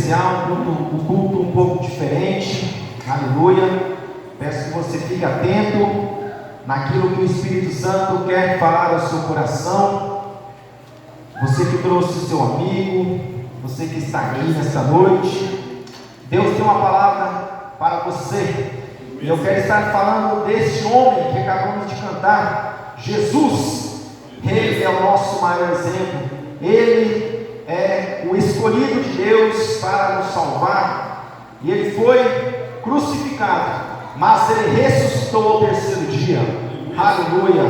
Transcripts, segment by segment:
especial, um culto um pouco diferente. Aleluia. Peço que você fique atento naquilo que o Espírito Santo quer falar ao seu coração. Você que trouxe o seu amigo, você que está aqui nesta noite, Deus tem uma palavra para você. E eu quero estar falando deste homem que acabamos de cantar, Jesus. Ele é o nosso maior exemplo. Ele é o escolhido de Deus para nos salvar. E ele foi crucificado, mas ele ressuscitou ao terceiro dia. Aleluia,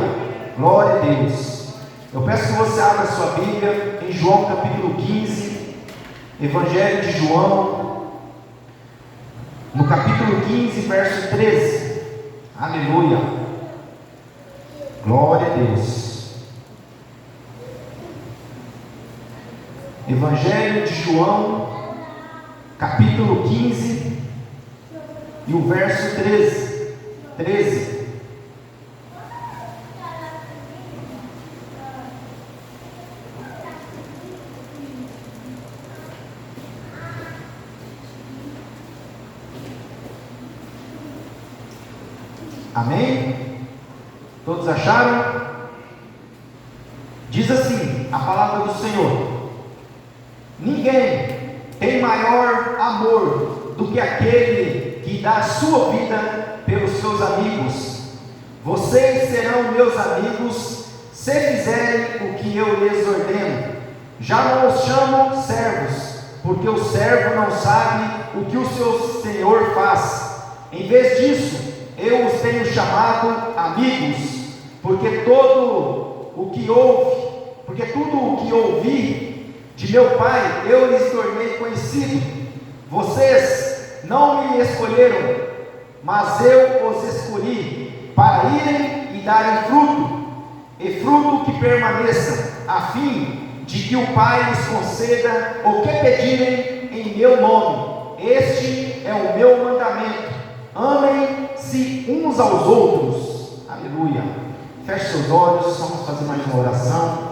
glória a Deus. Eu peço que você abra a sua Bíblia em João capítulo 15, Evangelho de João, no capítulo 15, verso 13. Aleluia, glória a Deus. Evangelho de João, capítulo 15 e o verso 13. Amém? Todos acharam? Diz assim a palavra do Senhor: ninguém tem maior amor do que aquele que dá a sua vida pelos seus amigos. Vocês serão meus amigos se fizerem o que eu lhes ordeno. Já não os chamo servos, porque o servo não sabe o que o seu senhor faz. Em vez disso, eu os tenho chamado amigos, porque tudo o que ouvi de meu Pai eu lhes tornei conhecido. Vocês não me escolheram, mas eu os escolhi para irem e darem fruto, e fruto que permaneça, a fim de que o Pai lhes conceda o que pedirem em meu nome. Este é o meu mandamento: amem-se uns aos outros. Aleluia. Feche seus olhos, vamos fazer mais uma oração.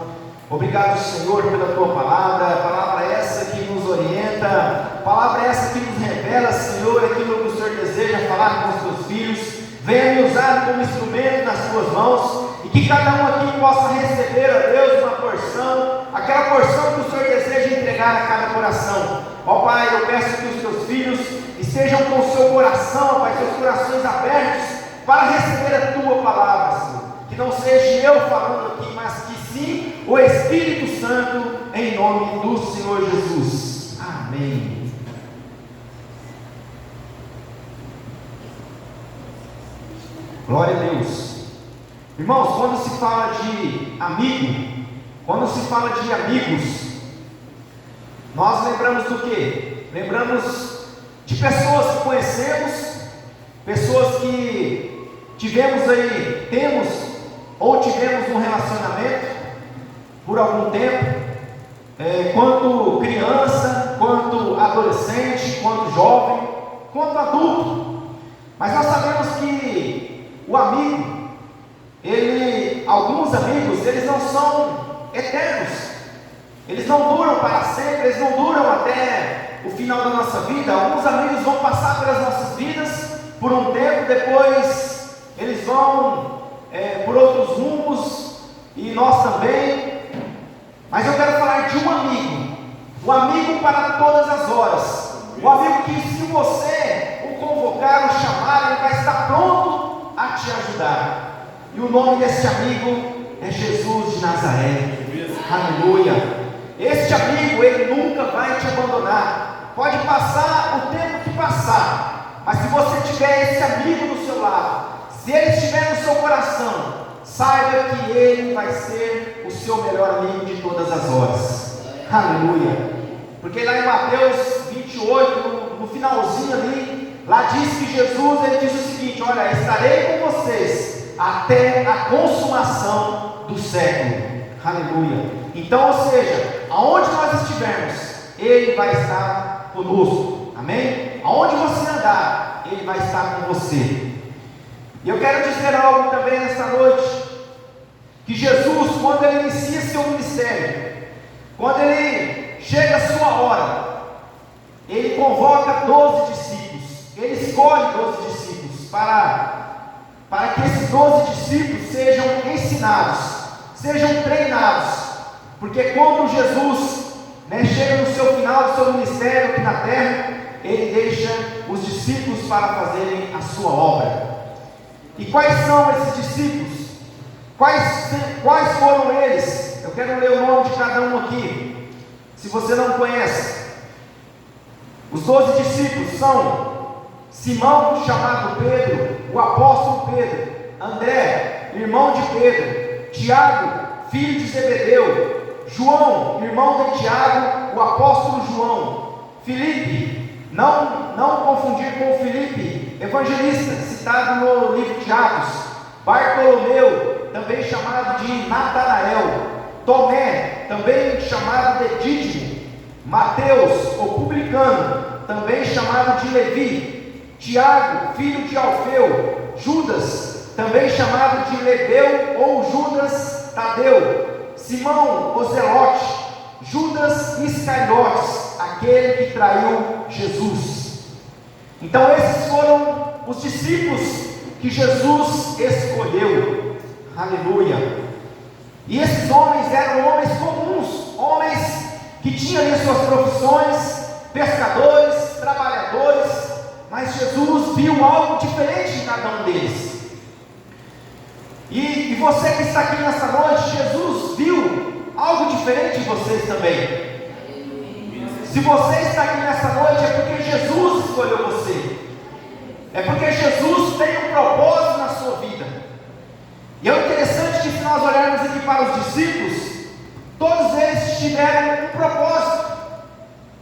Obrigado, Senhor, pela tua palavra essa que nos orienta, palavra essa que nos revela, Senhor, aquilo que o Senhor deseja falar com os teus filhos. Venha me usar como instrumento nas tuas mãos, e que cada um aqui possa receber, ó Deus, uma porção, aquela porção que o Senhor deseja entregar a cada coração. Ó Pai, eu peço que os teus filhos estejam com o seu coração, Pai, seus corações abertos para receber a tua palavra, Senhor. Que não seja eu falando aqui, mas que sim o Espírito Santo, em nome do Senhor Jesus. Amém. Glória a Deus. Irmãos, quando se fala de amigo, quando se fala de amigos, nós lembramos do quê? Lembramos de pessoas que conhecemos, pessoas que temos ou tivemos um relacionamento por algum tempo, quanto criança, quanto adolescente, quanto jovem, quanto adulto. Mas nós sabemos que o amigo, alguns amigos, eles não são eternos, eles não duram para sempre, eles não duram até o final da nossa vida. Alguns amigos vão passar pelas nossas vidas por um tempo, depois eles vão por outros rumos, e nós também. Mas eu quero falar de um amigo para todas as horas, um amigo que, se você o convocar, o chamar, ele vai estar pronto a te ajudar. E o nome desse amigo é Jesus de Nazaré. Aleluia. Este amigo, ele nunca vai te abandonar. Pode passar o tempo que passar, mas se você tiver esse amigo do seu lado, se ele estiver no seu coração, saiba que ele vai ser o seu melhor amigo de todas as horas. Aleluia. Porque lá em Mateus 28, no finalzinho ali, lá diz que Jesus, ele diz o seguinte: olha, estarei com vocês até a consumação do século. Aleluia. Então, ou seja, aonde nós estivermos, ele vai estar conosco. Amém? Aonde você andar, ele vai estar com você. E eu quero dizer algo também nesta noite, que Jesus, quando ele inicia seu ministério, quando ele chega a sua hora, ele convoca 12 discípulos, ele escolhe 12 discípulos para que esses 12 discípulos sejam ensinados, sejam treinados, porque quando Jesus chega no seu final do seu ministério aqui na terra, ele deixa os discípulos para fazerem a sua obra. E quais são esses discípulos? Quais foram eles? Eu quero ler o nome de cada um aqui, se você não conhece. Os 12 discípulos são Simão, chamado Pedro, o apóstolo Pedro; André, irmão de Pedro; Tiago, filho de Zebedeu; João, irmão de Tiago, o apóstolo João; Filipe, não confundir com Filipe, evangelista, citado no livro de Atos; Bartolomeu, também chamado de Natanael; Tomé, também chamado de Dídimo; Mateus, o publicano, também chamado de Levi; Tiago, filho de Alfeu; Judas, também chamado de Lebeu ou Judas Tadeu; Simão, o Zelote; Judas Iscariotes, aquele que traiu Jesus. Então esses foram os discípulos que Jesus escolheu. Aleluia! E esses homens eram homens comuns, homens que tinham ali suas profissões, pescadores, trabalhadores, mas Jesus viu algo diferente em cada um deles. E você que está aqui nessa noite, Jesus viu algo diferente em vocês também. Se você está aqui nessa noite, é porque Jesus escolheu você, é porque Jesus tem um propósito na sua vida. E é interessante que, se nós olharmos aqui para os discípulos, todos eles tiveram um propósito,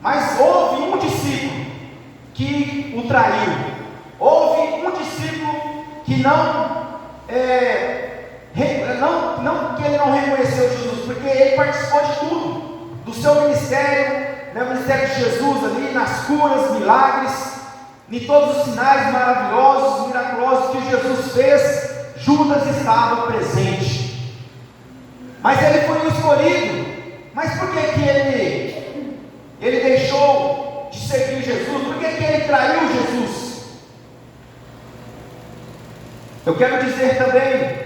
mas houve um discípulo que o traiu, houve um discípulo que que ele não reconheceu Jesus, porque ele participou de tudo, do seu ministério, o ministério de Jesus ali, nas curas, milagres, em todos os sinais maravilhosos, miraculosos que Jesus fez, Judas estava presente. Mas ele foi o escolhido. Mas por que ele deixou de seguir Jesus? Por que ele traiu Jesus? Eu quero dizer também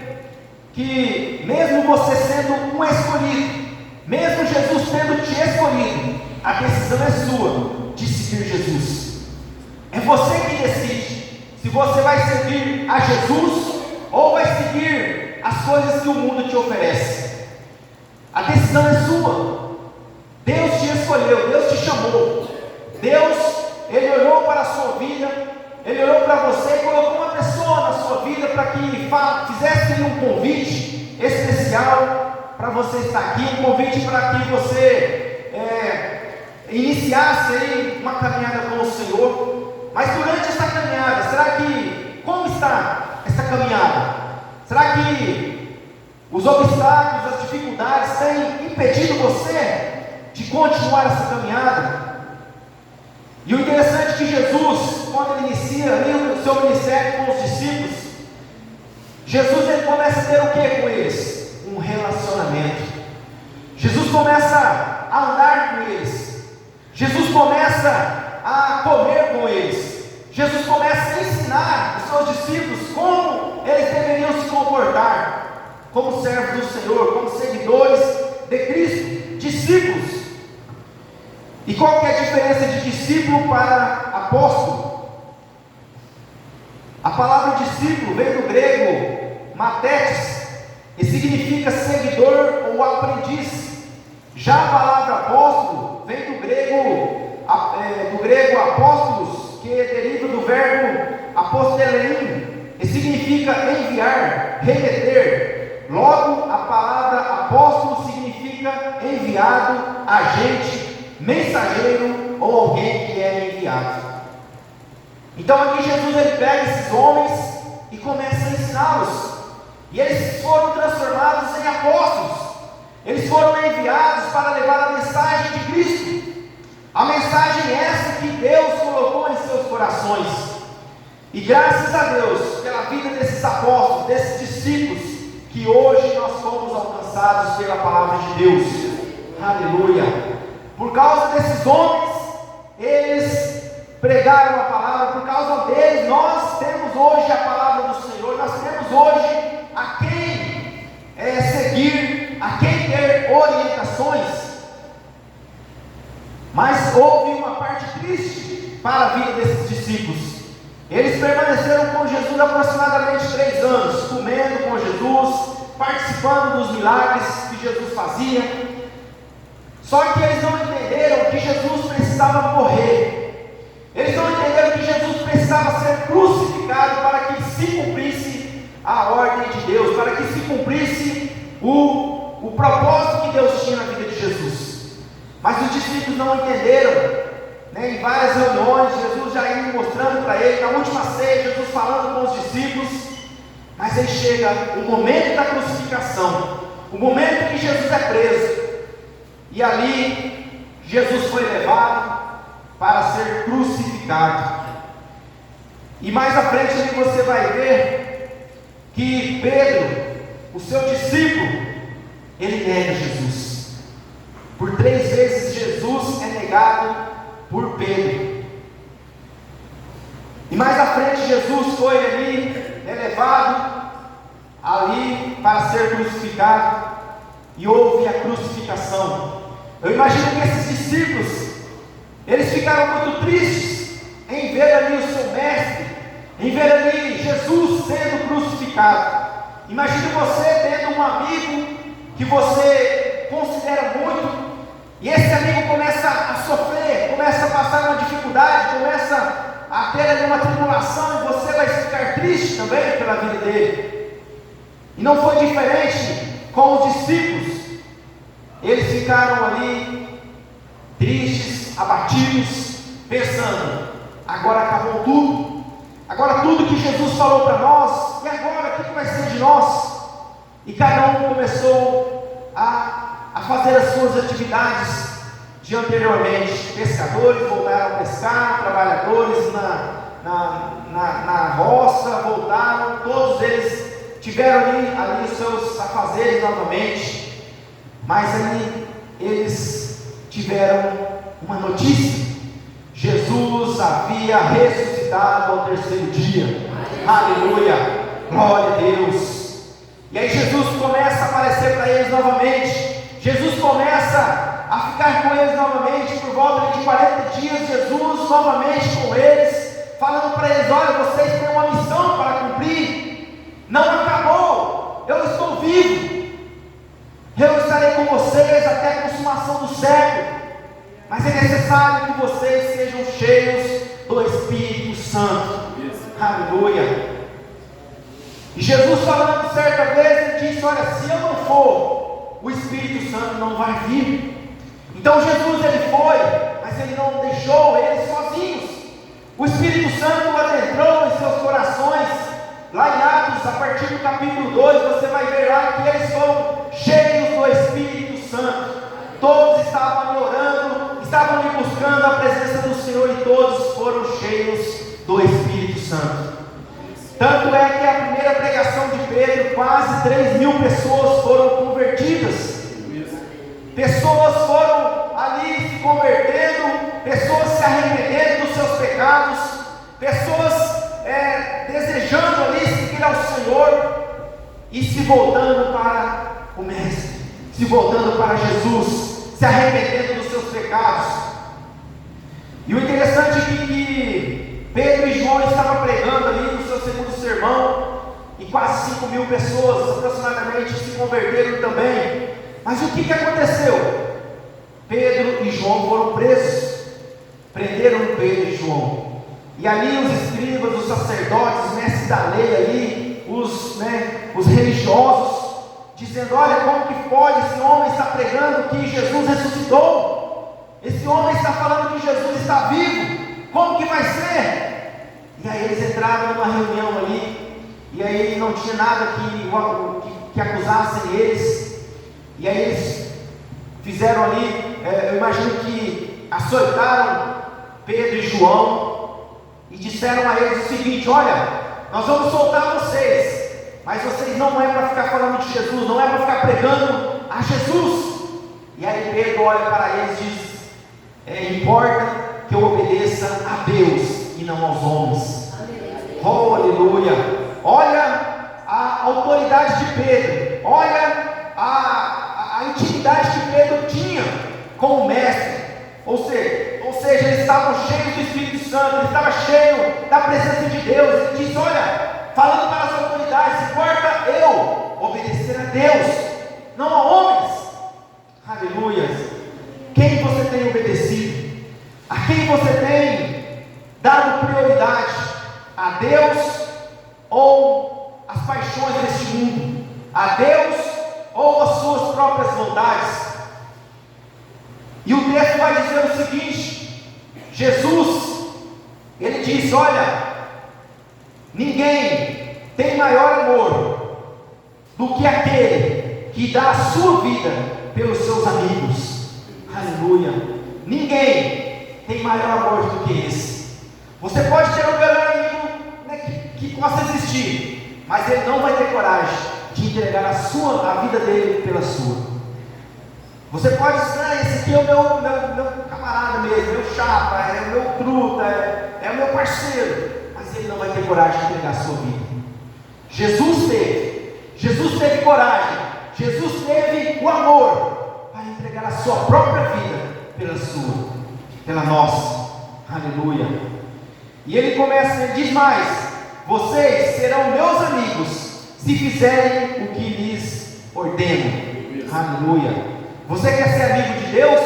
que, mesmo você sendo um escolhido, mesmo Jesus tendo te escolhido, a decisão é sua de seguir Jesus. É você que decide se você vai seguir a Jesus ou vai seguir as coisas que o mundo te oferece. A decisão é sua. Deus te escolheu, Deus te chamou. Deus, Ele olhou para a sua vida, Ele olhou para você e colocou uma pessoa na sua vida para que fizesse um convite especial para você estar aqui, um convite para que você iniciasse aí uma caminhada com o Senhor. Mas durante essa caminhada, como está essa caminhada? Será que os obstáculos, as dificuldades têm impedido você de continuar essa caminhada? E o interessante é que Jesus, quando ele inicia ali o seu ministério com os discípulos, Jesus ele começa a ter o que com eles? Um relacionamento. Jesus começa a andar com eles. Jesus começa a comer com eles. Jesus começa a ensinar os seus discípulos como eles deveriam se comportar como servos do Senhor, como seguidores de Cristo, discípulos. E qual que é a diferença de discípulo para apóstolo? A palavra discípulo vem do grego matetes, e significa seguidor ou aprendiz. Já a palavra apóstolo vem do grego apóstolos, que deriva do verbo apostelein, e significa enviar, remeter. Logo, a palavra apóstolo significa enviado, agente, mensageiro ou alguém que é enviado. Então aqui Jesus ele pega esses homens e começa a ensiná-los, e eles foram transformados em apóstolos. Eles foram enviados para levar a mensagem de Cristo, a mensagem essa que Deus colocou em seus corações. E graças a Deus pela vida desses apóstolos, desses discípulos, que hoje nós fomos alcançados pela palavra de Deus. Aleluia! Por causa desses homens, eles pregaram a palavra, por causa deles nós temos hoje a palavra do Senhor, nós temos hoje a quem seguir, a quem ter orientações. Mas houve uma parte triste para a vida desses discípulos. Eles permaneceram com Jesus aproximadamente 3 anos, comendo com Jesus, participando dos milagres que Jesus fazia. Só que eles não entenderam que Jesus precisava morrer. Eles não entenderam que Jesus precisava ser crucificado para que se cumprisse a ordem de Deus, para que se cumprisse o propósito que Deus tinha na vida de Jesus. Mas os discípulos não entenderam. Em várias reuniões, Jesus já ia mostrando para ele, na última ceia, Jesus falando com os discípulos, mas aí chega o momento da crucificação, o momento que Jesus é preso, e ali Jesus foi levado para ser crucificado. E mais à frente ali você vai ver que Pedro, o seu discípulo, ele nega Jesus. Por 3 vezes Jesus é negado por Pedro. E mais à frente Jesus foi ali levado ali para ser crucificado, e houve a crucificação. Eu imagino que esses discípulos, eles ficaram muito tristes em ver ali o seu mestre, em ver ali Jesus sendo crucificado. Imagine você tendo um amigo que você considera muito, e esse amigo começa a sofrer, começa a passar uma dificuldade, começa a ter ali uma tribulação, e você vai ficar triste também pela vida dele. E não foi diferente com os discípulos. Eles ficaram ali tristes, abatidos, pensando: agora acabou tudo, agora tudo que Jesus falou para nós, e agora o que vai ser de nós? E cada um começou a fazer as suas atividades de anteriormente. Pescadores voltaram a pescar, trabalhadores na roça voltaram, todos eles tiveram ali os seus afazeres novamente. Mas ali eles tiveram uma notícia: Jesus havia ressuscitado ao 3º dia. Aleluia, glória a Deus. E aí Jesus começa a aparecer para eles novamente. Jesus começa a ficar com eles novamente, por volta de 40 dias, Jesus novamente com eles, falando para eles: olha, vocês têm uma missão para cumprir, não acabou, eu estou vivo, eu estarei com vocês até a consumação do século, mas é necessário que vocês sejam cheios do Espírito Santo. Aleluia. E Jesus falando certa vez, ele disse: olha, se eu não for, o Espírito Santo não vai vir. Então Jesus ele foi, mas ele não deixou eles sozinhos. O Espírito Santo adentrou em seus corações. Lá em Atos, a partir do capítulo 2, você vai ver lá que eles foram cheios do Espírito Santo. Todos estavam ali orando, estavam ali buscando a presença do Senhor, e todos foram cheios do Espírito Santo. Tanto é que a primeira pregação de Pedro, quase 3.000 pessoas foram convertidas. Pessoas foram ali se convertendo, pessoas se arrependendo dos seus pecados, pessoas desejando ali seguir ao Senhor e se voltando para o Mestre, se voltando para Jesus, se arrependendo dos seus pecados. E o interessante é que Pedro e João estavam pregando ali no seu segundo sermão, e quase 5.000 pessoas aproximadamente se converteram também. Mas o que aconteceu? Pedro e João foram presos, prenderam Pedro e João, e ali os escribas, os sacerdotes, os mestres da lei ali, os religiosos, dizendo: olha, como que pode, esse homem está pregando que Jesus ressuscitou, esse homem está falando que Jesus está vivo, como que vai ser? E aí eles entraram numa reunião ali, e aí não tinha nada que acusassem eles, e aí eles fizeram ali, eu imagino que açoitaram Pedro e João, e disseram a eles o seguinte: olha, nós vamos soltar vocês, mas vocês não é para ficar falando de Jesus, não é para ficar pregando a Jesus. E aí Pedro olha para eles e diz: importa que eu obedeça a Deus e não aos homens. Oh, aleluia! Olha a autoridade de Pedro, olha a intimidade que Pedro tinha com o mestre. Ou seja, eles estavam cheios do Espírito Santo, ele estava cheio da presença de Deus. Ele disse: olha, falando para as autoridades, importa eu obedecer a Deus, não a homens. Aleluia! Quem você tem obedecido? A quem você tem dado prioridade? A Deus ou as paixões deste mundo? A Deus ou as suas próprias vontades? E o texto vai dizer o seguinte: Jesus, ele diz: olha, ninguém tem maior amor do que aquele que dá a sua vida pelos seus amigos. Aleluia! Ninguém tem maior amor do que esse. Você pode ter um melhor amigo, né, que possa existir, mas ele não vai ter coragem de entregar a vida dele pela sua. Você pode dizer: esse aqui é o meu camarada mesmo, meu chapa, é o meu truta, é o meu parceiro, mas ele não vai ter coragem de entregar a sua vida. Jesus teve coragem, Jesus teve o amor para entregar a sua própria vida pela nossa. Aleluia! E ele começa, ele diz mais: vocês serão meus amigos se fizerem o que lhes ordeno. Aleluia! Você quer ser amigo de Deus?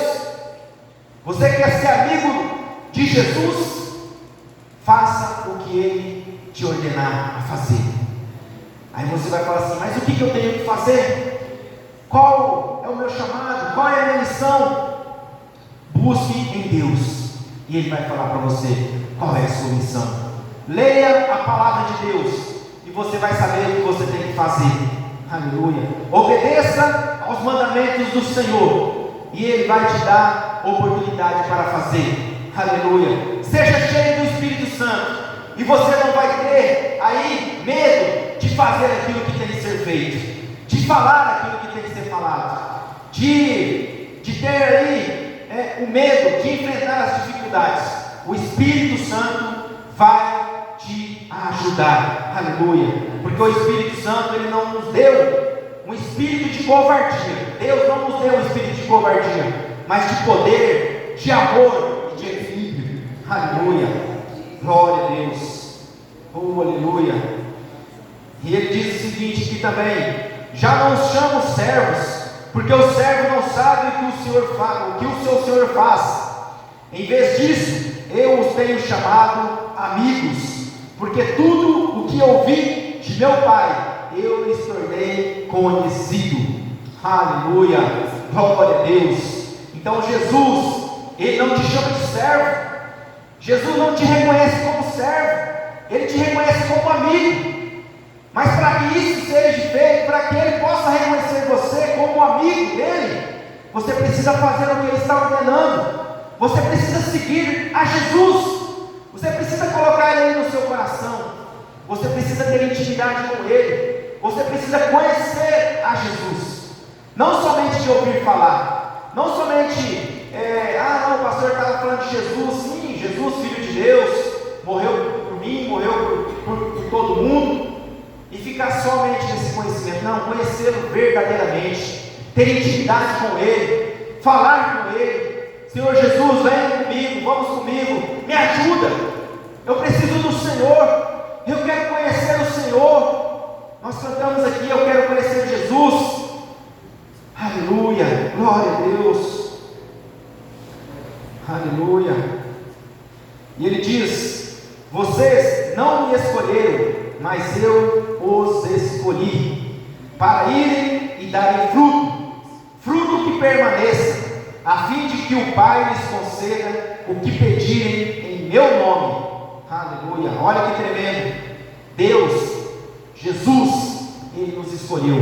Você quer ser amigo de Jesus? Faça o que Ele te ordenar a fazer. Aí você vai falar assim: mas o que eu tenho que fazer? Qual é o meu chamado? Qual é a minha missão? Busque em Deus, e Ele vai falar para você qual é a sua missão. Leia a palavra de Deus, e você vai saber o que você tem que fazer. Aleluia! Obedeça aos mandamentos do Senhor, e Ele vai te dar oportunidade para fazer. Aleluia! Seja cheio do Espírito Santo, e você não vai ter aí medo de fazer aquilo que tem que ser feito, de falar aquilo que tem que ser falado, de ter aí o medo de enfrentar as dificuldades. O Espírito Santo vai te ajudar. Aleluia! Porque o Espírito Santo, Ele não nos deu um espírito de covardia. Deus não nos deu um espírito de covardia, mas de poder, de amor e de equilíbrio. Aleluia! Glória a Deus! Oh, aleluia! E ele diz o seguinte aqui também: já não os chamo servos, porque o servo não sabe o que o seu Senhor faz. Em vez disso, eu os tenho chamado amigos, porque tudo o que ouvi de meu Pai eu lhes tornei conhecido. Aleluia! Glória a Deus! Então Jesus, Ele não te chama de servo. Jesus não te reconhece como servo, Ele te reconhece como amigo. Mas para que isso seja feito, para que Ele possa reconhecer você como amigo dEle, você precisa fazer o que Ele está ordenando. Você precisa seguir a Jesus. Você precisa colocar Ele no seu coração. Você precisa ter intimidade com Ele. Você precisa conhecer a Jesus, não somente de ouvir falar, não somente, o pastor estava falando de Jesus. Sim, Jesus, Filho de Deus, morreu por mim, morreu por todo mundo, e ficar somente nesse conhecimento. Não, conhecê-lo verdadeiramente, ter intimidade com Ele, falar com Ele. Senhor Jesus, vem comigo, vamos comigo, me ajuda, eu preciso do Senhor, eu quero conhecer o Senhor. Nós cantamos aqui: eu quero conhecer Jesus. Aleluia! Glória a Deus! Aleluia! E ele diz: vocês não me escolheram, mas eu os escolhi, para irem e darem fruto que permaneça, a fim de que o Pai lhes conceda o que pedirem em meu nome. Aleluia! Olha que tremendo! Deus, Jesus, Ele nos escolheu.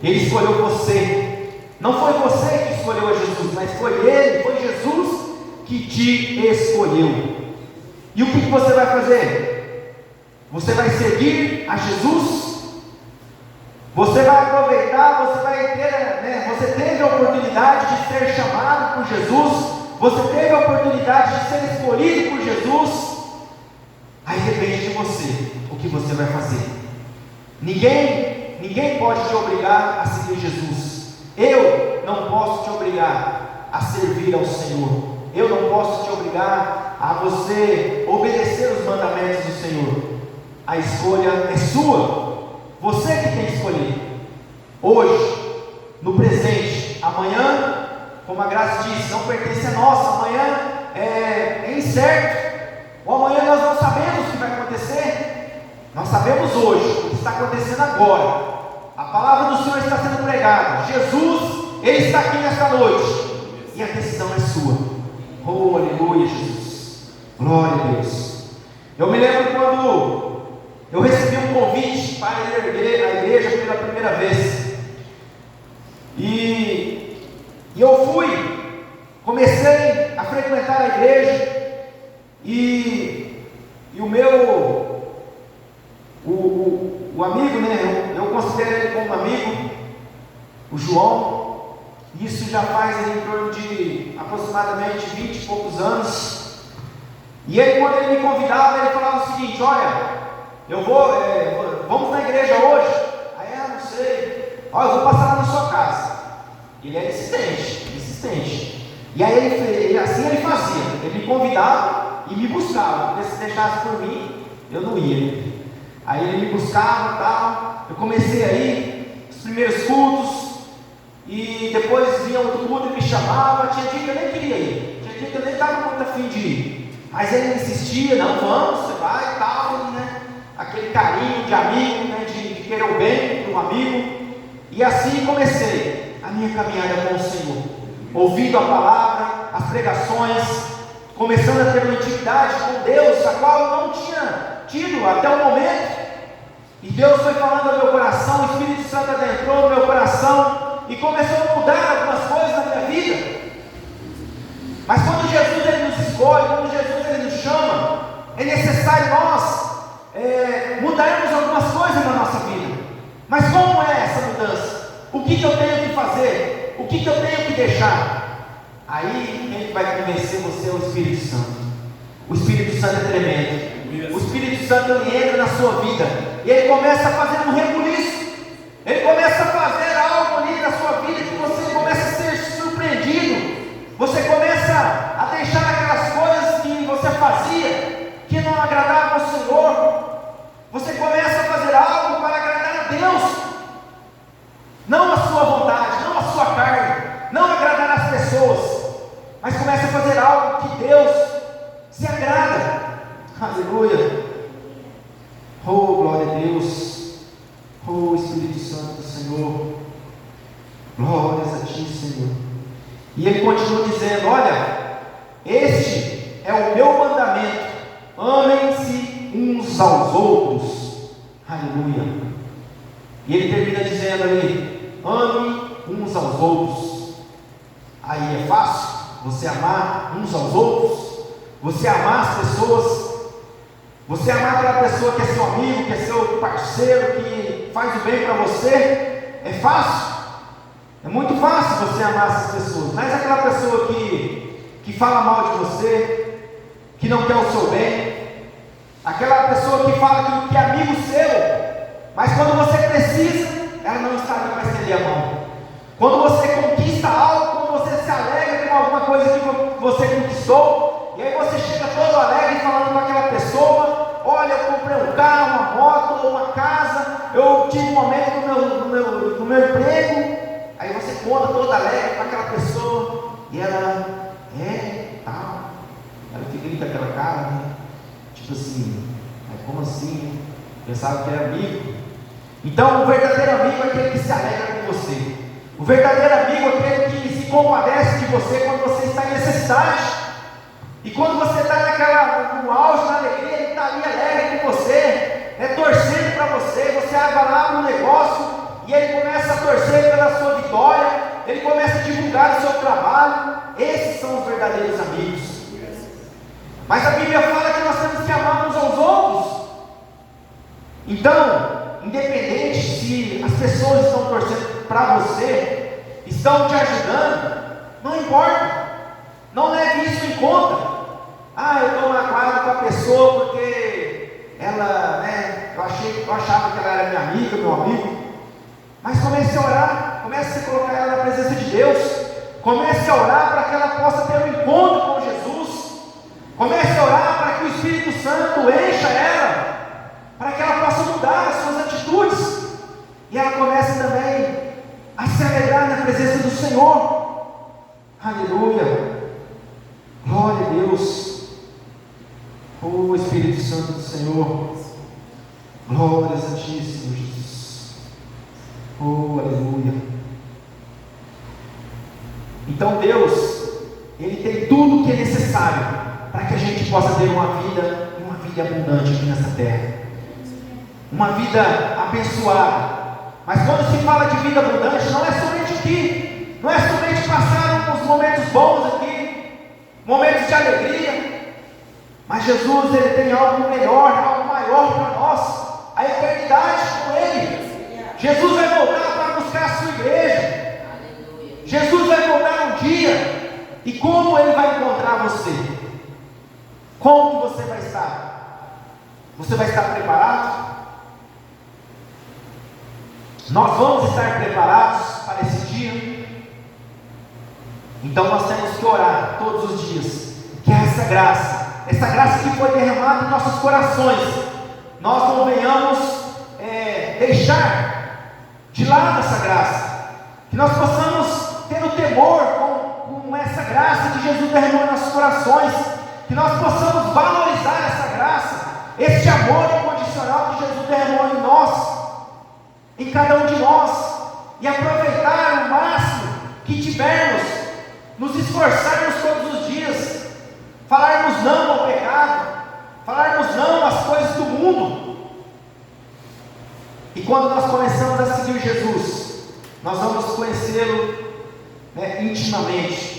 Ele escolheu você. Não foi você que escolheu a Jesus, mas foi Ele, foi Jesus que te escolheu. E o que você vai fazer? Você vai seguir a Jesus? Você vai aproveitar, você vai ter, você teve a oportunidade de ser chamado por Jesus, você teve a oportunidade de ser escolhido por Jesus, aí depende de você, o que você vai fazer. Ninguém pode te obrigar a seguir Jesus. Eu não posso te obrigar a servir ao Senhor. Eu não posso te obrigar a você obedecer os mandamentos do Senhor. A escolha é sua. Você que tem que escolher. Hoje, no presente, amanhã, como a Graça disse, não pertence a nós. Amanhã é incerto. O amanhã nós não sabemos o que vai acontecer. Nós sabemos hoje o que está acontecendo agora. A palavra do Senhor está sendo pregada. Jesus, Ele está aqui nesta noite. E a decisão é sua. Oh, aleluia, Jesus. Glória a Deus. Eu me lembro quando eu recebi um convite para ir à igreja pela primeira vez. E eu fui, comecei a frequentar a igreja. E o meu o amigo, né? Eu considero ele como amigo, o João. Isso já faz em torno de aproximadamente 20 e poucos anos. E ele, quando ele me convidava, ele falava o seguinte: olha, eu vamos na igreja hoje? Aí eu não sei. Olha, eu vou passar lá na sua casa. Ele era insistente. E aí assim ele fazia. Ele me convidava e me buscava. Porque se deixasse por mim, eu não ia. Aí ele me buscava e tal. Eu comecei a ir, os primeiros cultos. E depois vinha outro culto e me chamava. Tinha dia que eu nem queria ir. Tinha dia que eu nem estava muito afim de ir. Mas ele insistia: não, vamos, você vai e tal, né? Aquele carinho de amigo, né? De querer o bem para um amigo. E assim comecei a minha caminhada com o Senhor, ouvindo a palavra, as pregações, começando a ter uma intimidade com Deus, a qual eu não tinha tido até o momento. E Deus foi falando ao meu coração, o Espírito Santo adentrou no meu coração e começou a mudar algumas coisas na minha vida. Mas quando Jesus ele nos escolhe, quando Jesus ele nos chama, é necessário nós mudarmos algumas coisas na nossa vida. Mas como é essa mudança? O que eu tenho que fazer? O que eu tenho que deixar? Aí quem vai convencer você é o Espírito Santo. O Espírito Santo é tremendo. O Espírito Santo ele entra na sua vida e ele começa a fazer um rebuliço. Ele começa a fazer algo ali na sua vida que você começa a ser surpreendido. Você começa a deixar aquelas coisas que você fazia que não agradavam ao Senhor. Você começa a fazer algo para agradar a Deus, não a sua vontade, não a sua carne, não agradar as pessoas, mas começa a fazer algo que Deus se agrada. Aleluia. Oh, glória a Deus. Oh, Espírito Santo do Senhor, glórias a Ti, Senhor. E Ele continua dizendo: olha, este é o meu mandamento, amem-se uns aos outros. Aleluia. E Ele termina dizendo ali: ame uns aos outros. Aí é fácil você amar uns aos outros, você amar as pessoas, você amar aquela pessoa que é seu amigo, que é seu parceiro, que faz o bem para você. É fácil? É muito fácil você amar essas pessoas. Mas aquela pessoa que fala mal de você, que não quer o seu bem, aquela pessoa que fala que é amigo seu, mas quando você precisa, ela não está ali para estender a mão. Quando você conquista algo, quando você se alegra com alguma coisa que você conquistou, e aí você chega todo alegre falando com aquela pessoa: olha, eu comprei um carro, uma moto, uma casa, eu tive um aumento no meu emprego. Aí você conta todo alegre com aquela pessoa, e ela tal. Ela fica ali com aquela cara, né? Tipo assim, como assim? Pensava que era amigo. Então, o verdadeiro amigo é aquele que se alegra com você. O verdadeiro amigo é aquele que se compadece de você quando você está em necessidade. E quando você está no auge, na alegria, ele está ali alegre com você, torcendo para você. Você vai lá no negócio e ele começa a torcer pela sua vitória, ele começa a divulgar o seu trabalho. Esses são os verdadeiros amigos. Mas a Bíblia fala que nós temos que amar uns aos outros. Então, independente se as pessoas estão torcendo para você, estão te ajudando, não importa. Não leve isso em conta. Eu estou magoado com a pessoa porque ela, eu achava que ela era minha amiga, meu amigo. Mas comece a orar, comece a colocar ela na presença de Deus. Comece a orar para que ela possa ter um encontro com Jesus. Comece a orar para que o Espírito Santo encha ela, para que ela possa mudar as suas atitudes, e ela comece também a se alegrar na presença do Senhor. Aleluia, glória a Deus. Oh Espírito Santo do Senhor, glória Santíssimo Jesus. Oh aleluia. Então Deus, Ele tem tudo o que é necessário para que a gente possa ter uma vida abundante aqui nessa terra, uma vida abençoada. Mas quando se fala de vida abundante, não é somente aqui, não é somente passar uns momentos bons aqui, momentos de alegria, mas Jesus, Ele tem algo melhor, algo maior para nós, a eternidade com Ele. Jesus vai voltar para buscar a sua igreja. Jesus vai voltar um dia, e como Ele vai encontrar você? Como que você vai estar? Você vai estar preparado? Nós vamos estar preparados para esse dia? Então nós temos que orar todos os dias, que essa graça que foi derramada em nossos corações, nós não venhamos deixar de lado essa graça, que nós possamos ter o temor com essa graça que Jesus derramou em nossos corações, que nós possamos valorizar essa graça, esse amor incondicional que Jesus derramou em nós, em cada um de nós, e aproveitar o máximo que tivermos, nos esforçarmos todos os dias, falarmos não ao pecado, falarmos não às coisas do mundo. E quando nós começamos a seguir Jesus, nós vamos conhecê-lo intimamente,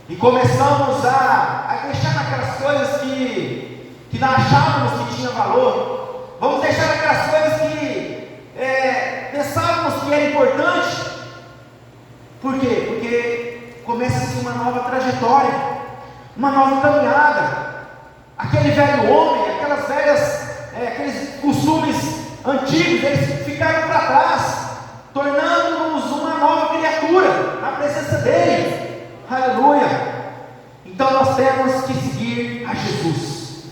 e começamos a deixar aquelas coisas que nós achávamos que tinha valor, vamos deixar aquelas coisas que pensávamos que era importante. Por quê? Porque começa-se uma nova trajetória, uma nova caminhada. Aquele velho homem, aqueles costumes antigos, eles ficaram para trás, tornando-nos uma nova criatura na presença dele. Aleluia. Então nós temos que seguir a Jesus.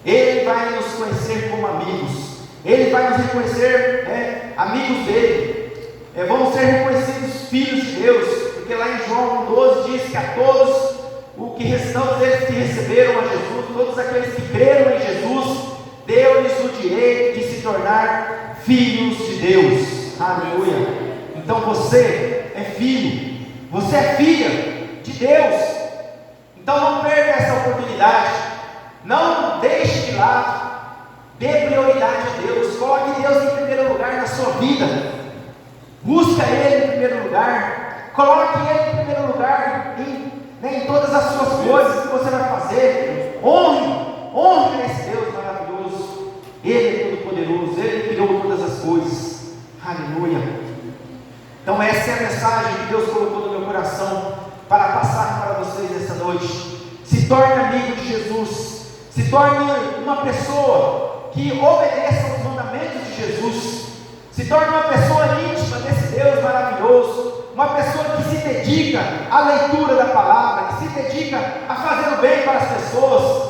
Ele vai nos conhecer como amigos, Ele vai nos reconhecer amigos dele, vamos ser reconhecidos filhos de Deus, porque lá em João 12 diz que a todos o que restamos, eles que receberam a Jesus, todos aqueles que creram em Jesus, deu-lhes o direito de se tornar filhos de Deus. Aleluia. Então você é filho, você é filha de Deus. Então não perca essa oportunidade, não deixe de lado, dê prioridade a Deus, coloque Deus em primeiro lugar na sua vida, busca Ele em primeiro lugar, coloque Ele em primeiro lugar em todas as suas coisas que você vai fazer. Honre esse Deus maravilhoso. Ele é todo poderoso, Ele criou todas as coisas. Aleluia. Então essa é a mensagem que Deus colocou no meu coração para passar para vocês essa noite. Se torne amigo de Jesus, se torne uma pessoa que obedeça aos mandamentos de Jesus, se torne uma pessoa íntima desse Deus maravilhoso, uma pessoa que se dedica à leitura da palavra, que se dedica a fazer o bem para as pessoas,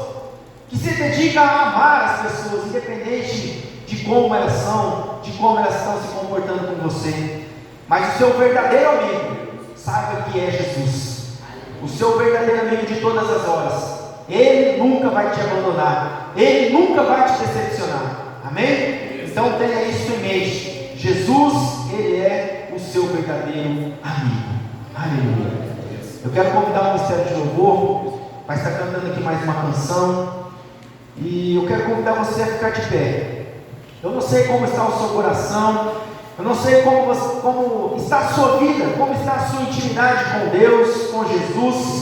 que se dedica a amar as pessoas, independente de como elas são, de como elas estão se comportando com você. Mas o seu verdadeiro amigo, saiba que é Jesus, o seu verdadeiro amigo de todas as horas. Ele nunca vai te abandonar, Ele nunca vai te decepcionar. Amém? Então tenha isso em mente. Jesus, Ele é o seu verdadeiro amigo. Aleluia. Eu quero convidar o Ministério de Louvor, vai estar cantando aqui mais uma canção, e eu quero convidar você a ficar de pé. Eu não sei como está o seu coração, eu não sei como está a sua vida, como está a sua intimidade com Deus, com Jesus.